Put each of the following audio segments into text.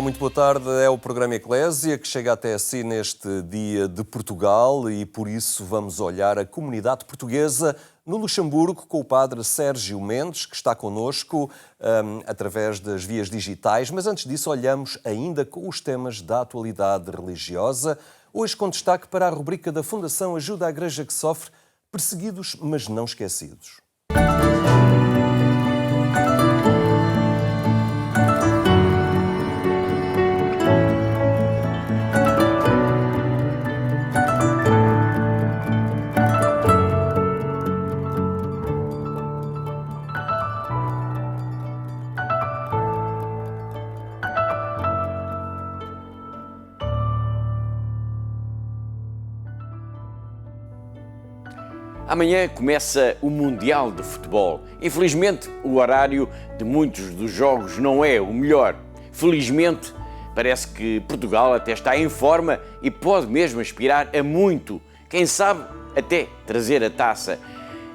muito boa tarde. É o programa Eclésia que chega até si neste dia de Portugal e por isso vamos olhar a comunidade portuguesa no Luxemburgo com o padre Sérgio Mendes, que está connosco através das vias digitais. Mas antes disso olhamos ainda com os temas da atualidade religiosa, hoje com destaque para a rubrica da Fundação Ajuda à Igreja que Sofre, Perseguidos mas não esquecidos. Amanhã começa o Mundial de Futebol. Infelizmente, o horário de muitos dos jogos não é o melhor. Felizmente, parece que Portugal até está em forma e pode mesmo aspirar a muito. Quem sabe, até trazer a taça.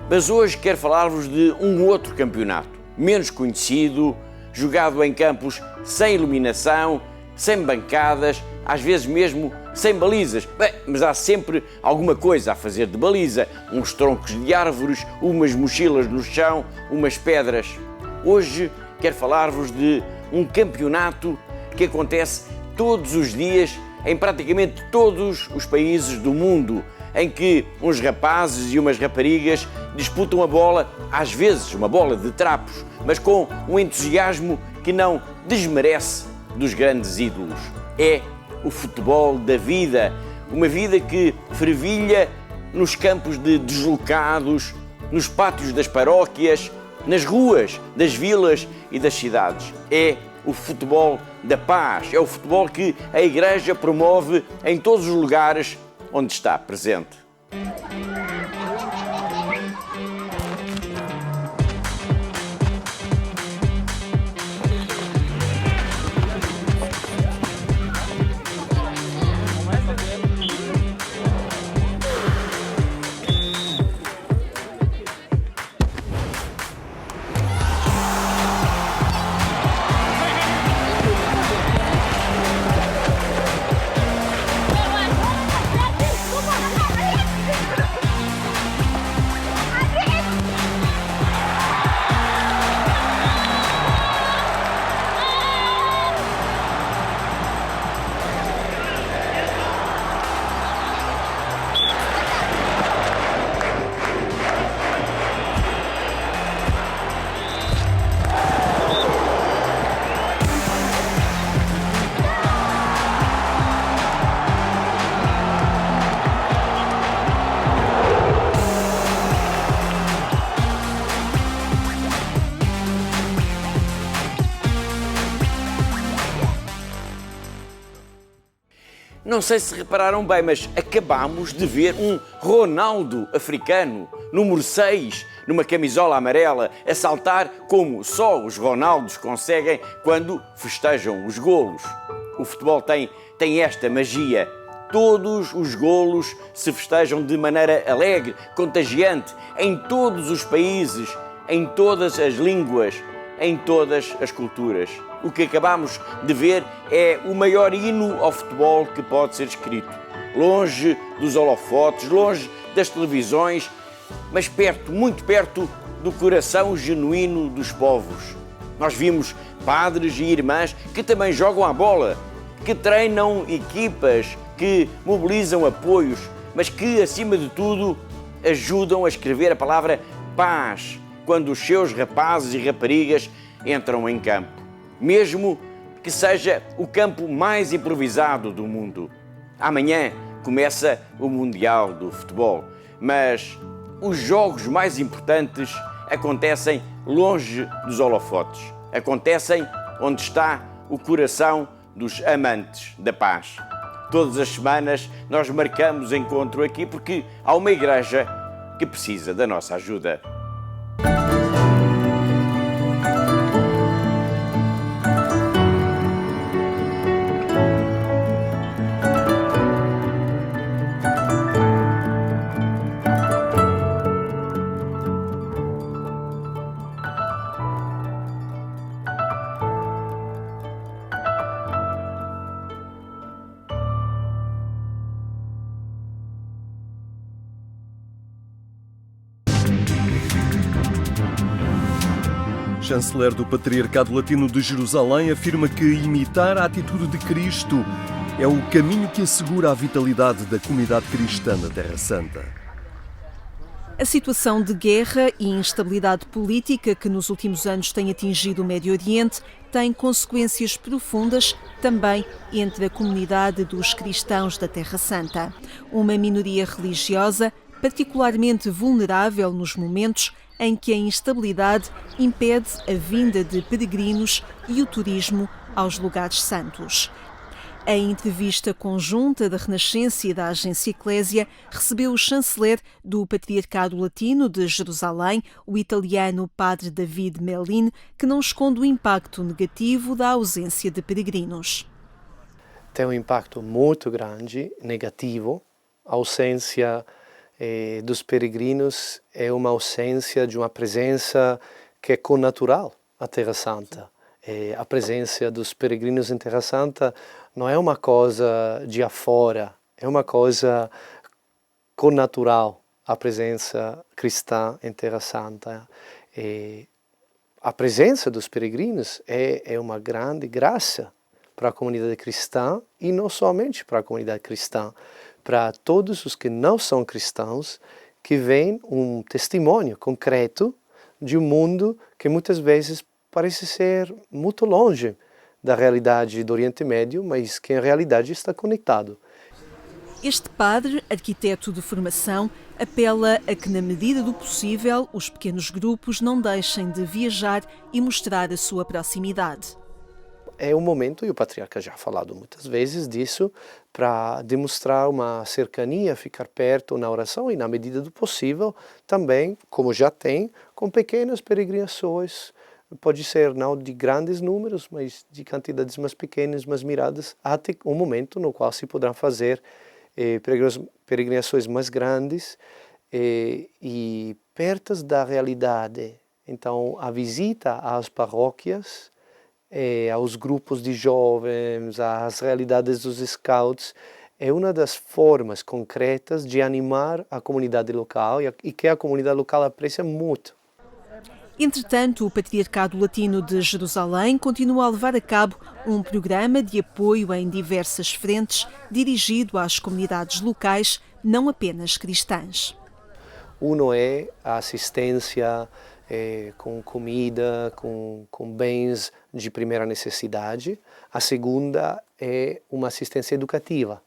Mas hoje quero falar-vos de um outro campeonato, menos conhecido, jogado em campos sem iluminação, sem bancadas, às vezes mesmo sem balizas. Bem, mas há sempre alguma coisa a fazer de baliza. Uns troncos de árvores, umas mochilas no chão, umas pedras. Hoje quero falar-vos de um campeonato que acontece todos os dias em praticamente todos os países do mundo, em que uns rapazes e umas raparigas disputam a bola, às vezes uma bola de trapos, mas com um entusiasmo que não desmerece dos grandes ídolos. É o futebol da vida, uma vida que fervilha nos campos de deslocados, nos pátios das paróquias, nas ruas das vilas e das cidades. É o futebol da paz, é o futebol que a Igreja promove em todos os lugares onde está presente. Não sei se repararam bem, mas acabámos de ver um Ronaldo africano, número 6, numa camisola amarela, a saltar como só os Ronaldos conseguem quando festejam os golos. O futebol tem esta magia. Todos os golos se festejam de maneira alegre, contagiante, em todos os países, em todas as línguas, em todas as culturas. O que acabamos de ver é o maior hino ao futebol que pode ser escrito. Longe dos holofotes, longe das televisões, mas perto, muito perto do coração genuíno dos povos. Nós vimos padres e irmãs que também jogam a bola, que treinam equipas, que mobilizam apoios, mas que, acima de tudo, ajudam a escrever a palavra paz quando os seus rapazes e raparigas entram em campo. Mesmo que seja o campo mais improvisado do mundo. Amanhã começa o Mundial do Futebol, mas os jogos mais importantes acontecem longe dos holofotes. Acontecem onde está o coração dos amantes da paz. Todas as semanas nós marcamos encontro aqui porque há uma igreja que precisa da nossa ajuda. Chanceler do Patriarcado Latino de Jerusalém afirma que imitar a atitude de Cristo é o caminho que assegura a vitalidade da comunidade cristã na Terra Santa. A situação de guerra e instabilidade política que nos últimos anos tem atingido o Médio Oriente tem consequências profundas também entre a comunidade dos cristãos da Terra Santa. Uma minoria religiosa particularmente vulnerável nos momentos em que a instabilidade impede a vinda de peregrinos e o turismo aos lugares santos. A entrevista conjunta da Renascença e da Agência Eclésia recebeu o chanceler do Patriarcado Latino de Jerusalém, o italiano Padre David Mellin, que não esconde o impacto negativo da ausência de peregrinos. Tem um impacto muito grande, negativo. A ausência dos peregrinos é uma ausência de uma presença que é connatural à Terra Santa. A presença dos peregrinos em Terra Santa não é uma coisa de afora, é uma coisa connatural, a presença cristã em Terra Santa. A presença dos peregrinos é uma grande graça para a comunidade cristã e não somente para a comunidade cristã, para todos os que não são cristãos, que veem um testemunho concreto de um mundo que muitas vezes parece ser muito longe da realidade do Oriente Médio, mas que em realidade está conectado. Este padre, arquiteto de formação, apela a que, na medida do possível, os pequenos grupos não deixem de viajar e mostrar a sua proximidade. É um momento, e o Patriarca já falado muitas vezes disso, para demonstrar uma cercania, ficar perto na oração e, na medida do possível, também, como já tem, com pequenas peregrinações. Pode ser não de grandes números, mas de quantidades mais pequenas, mais miradas, até um momento no qual se poderão fazer peregrinações mais grandes e perto da realidade. Então, a visita às paróquias, aos grupos de jovens, às realidades dos scouts, é uma das formas concretas de animar a comunidade local e que a comunidade local aprecia muito. Entretanto, o Patriarcado Latino de Jerusalém continua a levar a cabo um programa de apoio em diversas frentes dirigido às comunidades locais, não apenas cristãs. Um é a assistência com comida, com bens de primeira necessidade. A segunda é uma assistência educativa.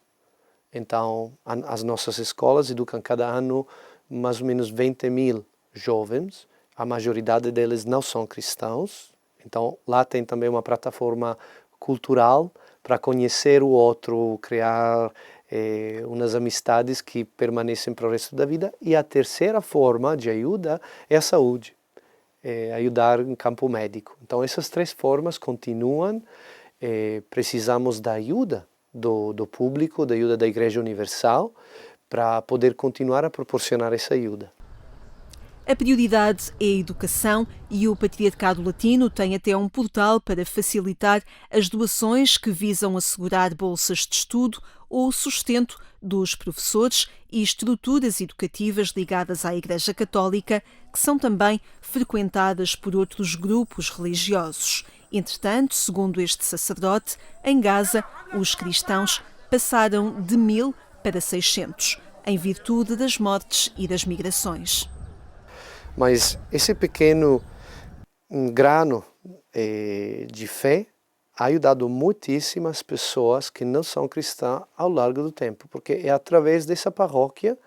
Então, as nossas escolas educam cada ano mais ou menos 20.000 jovens. A maioridade deles não são cristãos. Então, lá tem também uma plataforma cultural para conhecer o outro, criar umas amizades que permanecem para o resto da vida. E a terceira forma de ajuda é a saúde. Ajudar em campo médico. Então, essas três formas continuam. Precisamos da ajuda do público, da ajuda da Igreja Universal, para poder continuar a proporcionar essa ajuda. A prioridade é a educação e o Patriarcado Latino tem até um portal para facilitar as doações que visam assegurar bolsas de estudo ou o sustento dos professores e estruturas educativas ligadas à Igreja Católica, que são também frequentadas por outros grupos religiosos. Entretanto, segundo este sacerdote, em Gaza, os cristãos passaram de 1.000 para 600, em virtude das mortes e das migrações. Mas esse pequeno grano de fé ha ajudado muitíssimas pessoas que não são cristãs ao longo do tempo, porque é através dessa paróquia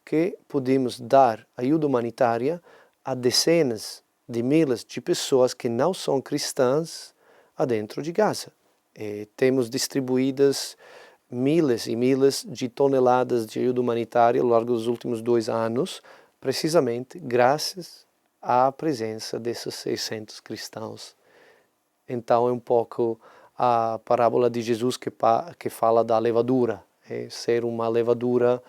que podemos dar ajuda humanitária a dezenas de milhares de pessoas que não são cristãs dentro de Gaza. Temos distribuídas milhares e milhares de toneladas de ajuda humanitária ao longo dos últimos 2 anos, precisamente graças à presença desses 600 cristãos. Então é um pouco a parábola de Jesus que fala da levadura, ser uma levadura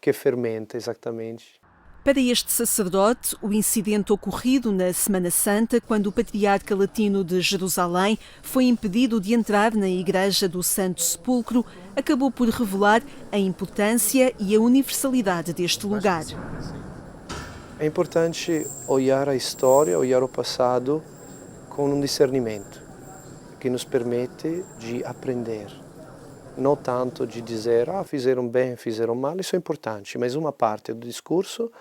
que fermenta, exatamente. Para este sacerdote, o incidente ocorrido na Semana Santa, quando o Patriarca Latino de Jerusalém foi impedido de entrar na Igreja do Santo Sepulcro, acabou por revelar a importância e a universalidade deste lugar. É importante olhar a história, olhar o passado com um discernimento que nos permite de aprender. Não tanto de dizer, fizeram bem, fizeram mal, isso é importante, mas uma parte do discurso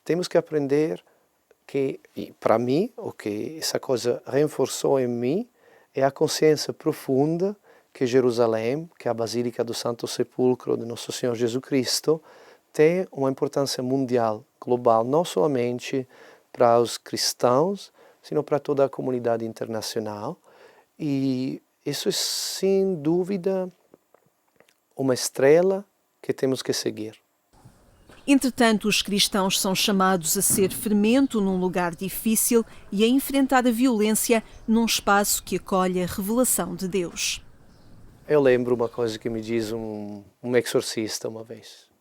temos que aprender que, para mim, o que essa coisa reforçou em mim é a consciência profunda que Jerusalém, que a Basílica do Santo Sepulcro de Nosso Senhor Jesus Cristo, tem uma importância mundial, global, não somente para os cristãos, sino para toda a comunidade internacional. E isso é, sem dúvida, uma estrela que temos que seguir. Entretanto, os cristãos são chamados a ser fermento num lugar difícil e a enfrentar a violência num espaço que acolhe a revelação de Deus. Eu lembro uma coisa que me diz um exorcista uma vez.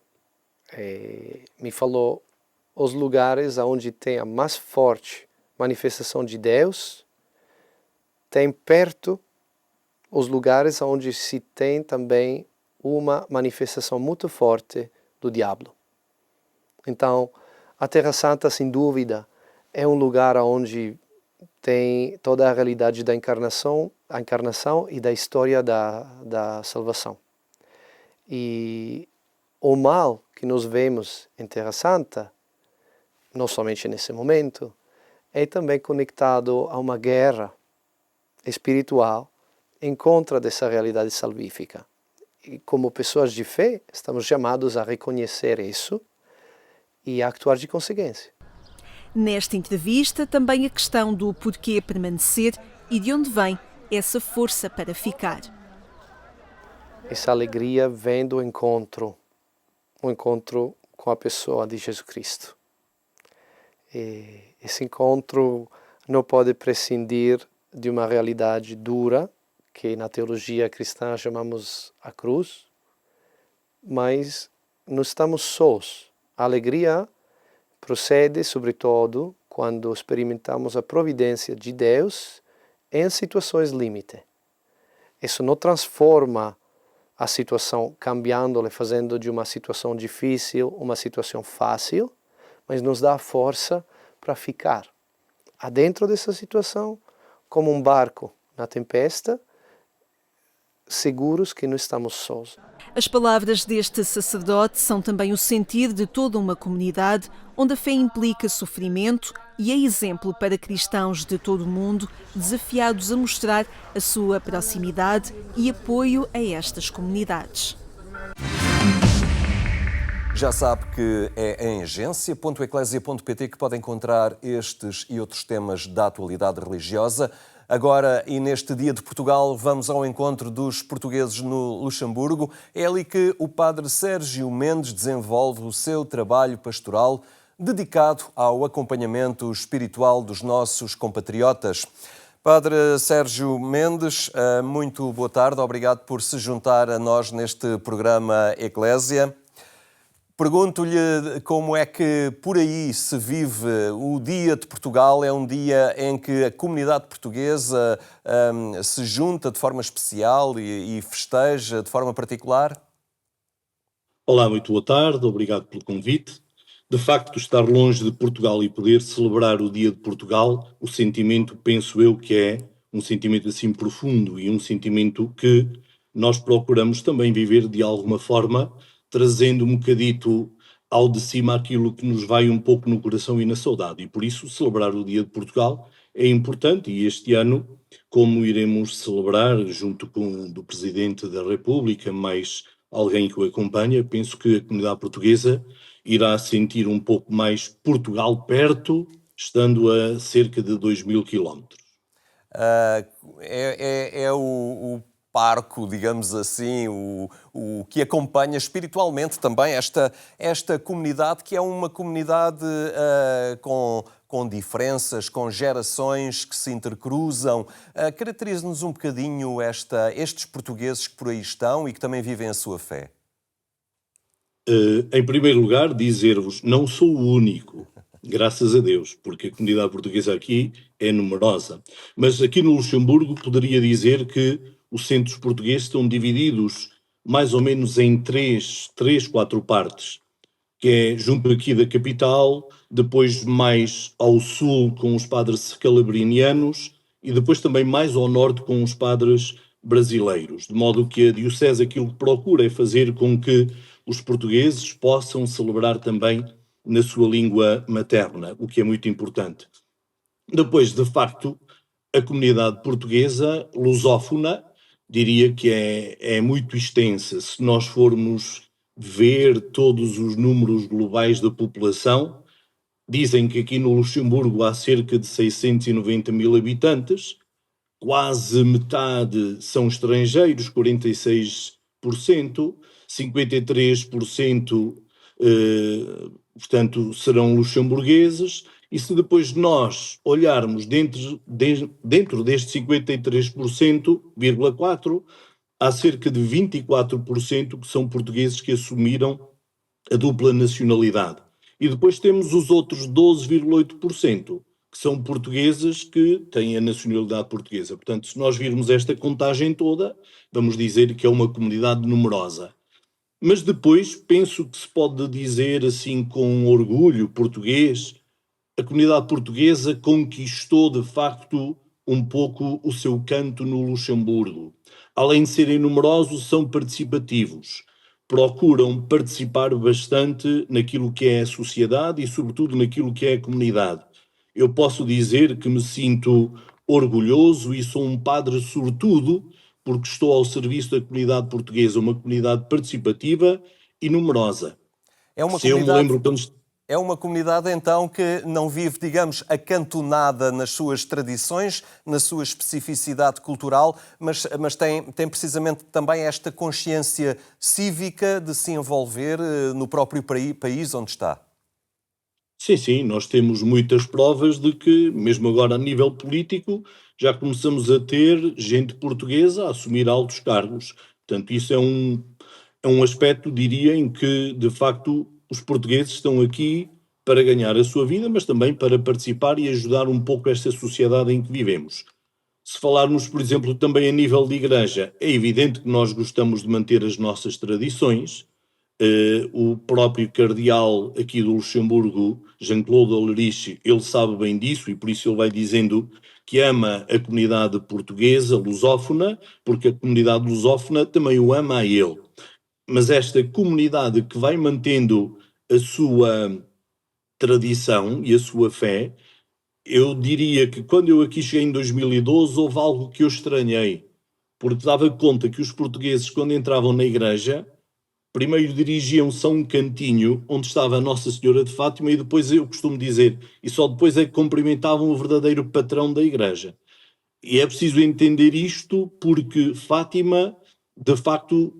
Me falou, os lugares onde tem a mais forte manifestação de Deus, tem perto os lugares onde se tem também uma manifestação muito forte do diabo. Então, a Terra Santa, sem dúvida, é um lugar onde tem toda a realidade da encarnação e da história da salvação. E o mal que nós vemos em Terra Santa, não somente nesse momento, é também conectado a uma guerra espiritual em contra dessa realidade salvífica. E como pessoas de fé, estamos chamados a reconhecer isso e a actuar de consequência. Nesta entrevista, também a questão do porquê permanecer e de onde vem essa força para ficar. Essa alegria vem do encontro, o encontro com a pessoa de Jesus Cristo. E esse encontro não pode prescindir de uma realidade dura, que na teologia cristã chamamos a cruz, mas não estamos sós. A alegria procede, sobretudo, quando experimentamos a providência de Deus em situações limite. Isso não transforma a situação, cambiando-la, fazendo de uma situação difícil uma situação fácil, mas nos dá a força para ficar adentro dessa situação, como um barco na tempesta, seguros que não estamos sós. As palavras deste sacerdote são também o sentir de toda uma comunidade onde a fé implica sofrimento e é exemplo para cristãos de todo o mundo desafiados a mostrar a sua proximidade e apoio a estas comunidades. Já sabe que é em agência.eclesia.pt que pode encontrar estes e outros temas da atualidade religiosa. Agora, e neste Dia de Portugal, vamos ao encontro dos portugueses no Luxemburgo. É ali que o padre Sérgio Mendes desenvolve o seu trabalho pastoral dedicado ao acompanhamento espiritual dos nossos compatriotas. Padre Sérgio Mendes, muito boa tarde. Obrigado por se juntar a nós neste programa Eclésia. Pergunto-lhe como é que por aí se vive o Dia de Portugal. É um dia em que a comunidade portuguesa se junta de forma especial e festeja de forma particular? Olá, muito boa tarde, obrigado pelo convite. De facto, estar longe de Portugal e poder celebrar o Dia de Portugal, o sentimento, penso eu, que é um sentimento assim profundo e um sentimento que nós procuramos também viver de alguma forma, trazendo um bocadito ao de cima aquilo que nos vai um pouco no coração e na saudade. E por isso celebrar o Dia de Portugal é importante e este ano, como iremos celebrar junto com o Presidente da República, mais alguém que o acompanha, penso que a comunidade portuguesa irá sentir um pouco mais Portugal perto, estando a cerca de 2.000 quilómetros. É o parco, digamos assim, o que acompanha espiritualmente também esta comunidade, que é uma comunidade com diferenças, com gerações que se intercruzam. Caracteriza-nos um bocadinho estes portugueses que por aí estão e que também vivem a sua fé. Em primeiro lugar, dizer-vos, não sou o único, graças a Deus, porque a comunidade portuguesa aqui é numerosa. Mas aqui no Luxemburgo poderia dizer que os centros portugueses estão divididos mais ou menos em três, quatro partes, que é junto aqui da capital, depois mais ao sul com os padres calabrinianos e depois também mais ao norte com os padres brasileiros, de modo que a Diocese aquilo que procura é fazer com que os portugueses possam celebrar também na sua língua materna, o que é muito importante. Depois, de facto, a comunidade portuguesa lusófona, diria que é muito extensa. Se nós formos ver todos os números globais da população, dizem que aqui no Luxemburgo há cerca de 690 mil habitantes, quase metade são estrangeiros, 46%, 53%, portanto, serão luxemburgueses, e se depois nós olharmos dentro destes 53,4%, há cerca de 24% que são portugueses que assumiram a dupla nacionalidade. E depois temos os outros 12,8%, que são portugueses que têm a nacionalidade portuguesa. Portanto, se nós virmos esta contagem toda, vamos dizer que é uma comunidade numerosa. Mas depois penso que se pode dizer assim com orgulho português, a comunidade portuguesa conquistou de facto um pouco o seu canto no Luxemburgo. Além de serem numerosos, são participativos. Procuram participar bastante naquilo que é a sociedade e, sobretudo, naquilo que é a comunidade. Eu posso dizer que me sinto orgulhoso e sou um padre sortudo porque estou ao serviço da comunidade portuguesa, uma comunidade participativa e numerosa. É uma Se eu me comunidade... lembro quando... É uma comunidade, então, que não vive, digamos, acantonada nas suas tradições, na sua especificidade cultural, mas tem precisamente também esta consciência cívica de se envolver no próprio país onde está. Sim, nós temos muitas provas de que, mesmo agora a nível político, já começamos a ter gente portuguesa a assumir altos cargos. Portanto, isso é um aspecto, diria, em que, de facto, os portugueses estão aqui para ganhar a sua vida, mas também para participar e ajudar um pouco esta sociedade em que vivemos. Se falarmos, por exemplo, também a nível de igreja, é evidente que nós gostamos de manter as nossas tradições. O próprio cardeal aqui do Luxemburgo, Jean-Claude Ollerich, ele sabe bem disso e por isso ele vai dizendo que ama a comunidade portuguesa, lusófona, porque a comunidade lusófona também o ama a ele. Mas esta comunidade que vai mantendo a sua tradição e a sua fé, eu diria que quando eu aqui cheguei em 2012 houve algo que eu estranhei, porque dava conta que os portugueses, quando entravam na igreja, primeiro dirigiam-se a um cantinho onde estava a Nossa Senhora de Fátima e depois, eu costumo dizer, e só depois é que cumprimentavam o verdadeiro patrão da igreja. E é preciso entender isto porque Fátima, de facto,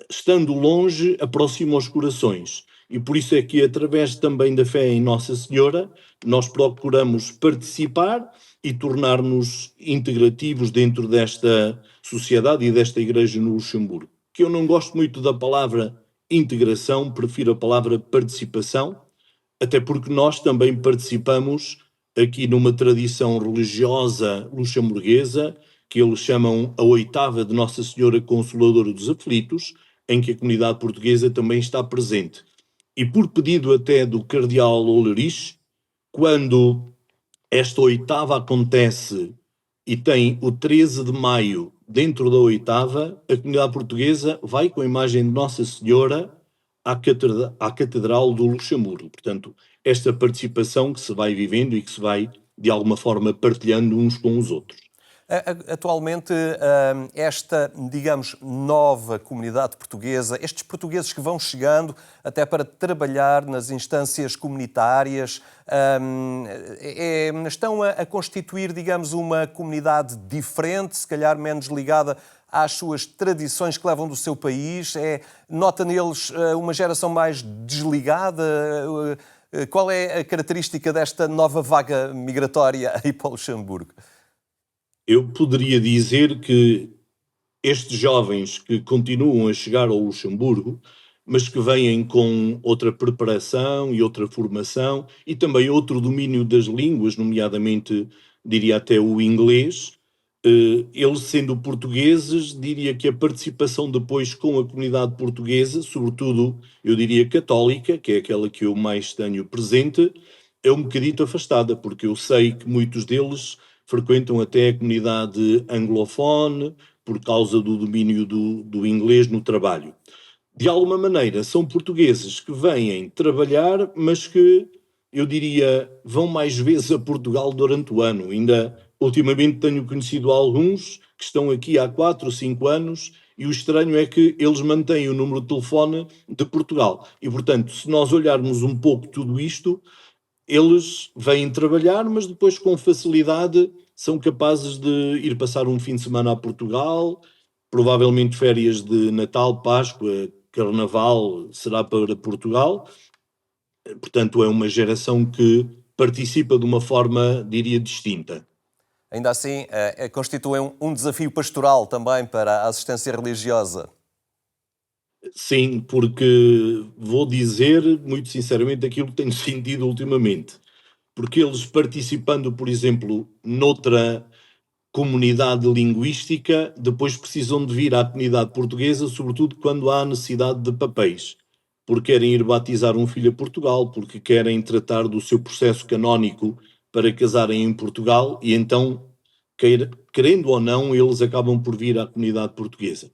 estando longe, aproxima os corações. E por isso é que, através também da fé em Nossa Senhora, nós procuramos participar e tornar-nos integrativos dentro desta sociedade e desta igreja no Luxemburgo. Que eu não gosto muito da palavra integração, prefiro a palavra participação, até porque nós também participamos aqui numa tradição religiosa luxemburguesa, que eles chamam a oitava de Nossa Senhora Consoladora dos Aflitos, em que a comunidade portuguesa também está presente. E por pedido até do cardeal Ollerich, quando esta oitava acontece e tem o 13 de maio dentro da oitava, a comunidade portuguesa vai com a imagem de Nossa Senhora à Catedral do Luxemburgo. Portanto, esta participação que se vai vivendo e que se vai, de alguma forma, partilhando uns com os outros. Atualmente, esta, digamos, nova comunidade portuguesa, estes portugueses que vão chegando até para trabalhar nas instâncias comunitárias, estão a constituir, digamos, uma comunidade diferente, se calhar menos ligada às suas tradições que levam do seu país? Nota neles uma geração mais desligada? Qual é a característica desta nova vaga migratória aí para o Luxemburgo? Eu poderia dizer que estes jovens que continuam a chegar ao Luxemburgo, mas que vêm com outra preparação e outra formação e também outro domínio das línguas, nomeadamente, diria até o inglês, Eles sendo portugueses, diria que a participação depois com a comunidade portuguesa, sobretudo, eu diria católica, que é aquela que eu mais tenho presente, é um bocadito afastada, porque eu sei que muitos deles frequentam até a comunidade anglofone, por causa do domínio do inglês no trabalho. De alguma maneira, são portugueses que vêm trabalhar, mas que, eu diria, vão mais vezes a Portugal durante o ano. Ainda, ultimamente, tenho conhecido alguns que estão aqui há 4 ou 5 anos e o estranho é que eles mantêm o número de telefone de Portugal. E, portanto, se nós olharmos um pouco tudo isto, eles vêm trabalhar, mas depois, com facilidade, são capazes de ir passar um fim de semana a Portugal, provavelmente férias de Natal, Páscoa, Carnaval, será para Portugal. Portanto, é uma geração que participa de uma forma, diria, distinta. Ainda assim, constitui um desafio pastoral também para a assistência religiosa. Sim, porque vou dizer, muito sinceramente, aquilo que tenho sentido ultimamente. Porque eles participando, por exemplo, noutra comunidade linguística, depois precisam de vir à comunidade portuguesa, sobretudo quando há necessidade de papéis, porque querem ir batizar um filho a Portugal, porque querem tratar do seu processo canónico para casarem em Portugal, e então, querendo ou não, eles acabam por vir à comunidade portuguesa.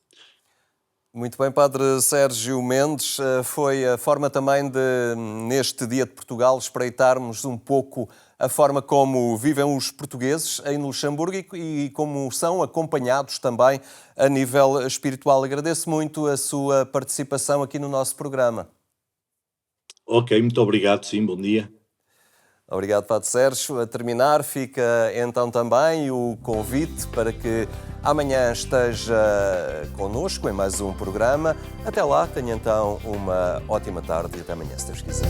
Muito bem, Padre Sérgio Mendes. Foi a forma também de, neste Dia de Portugal, espreitarmos um pouco a forma como vivem os portugueses em Luxemburgo e como são acompanhados também a nível espiritual. Agradeço muito a sua participação aqui no nosso programa. Ok, muito obrigado, sim, bom dia. Obrigado, Padre Sérgio. A terminar, fica então também o convite para que amanhã esteja connosco em mais um programa. Até lá, tenha então uma ótima tarde e até amanhã, se Deus quiser.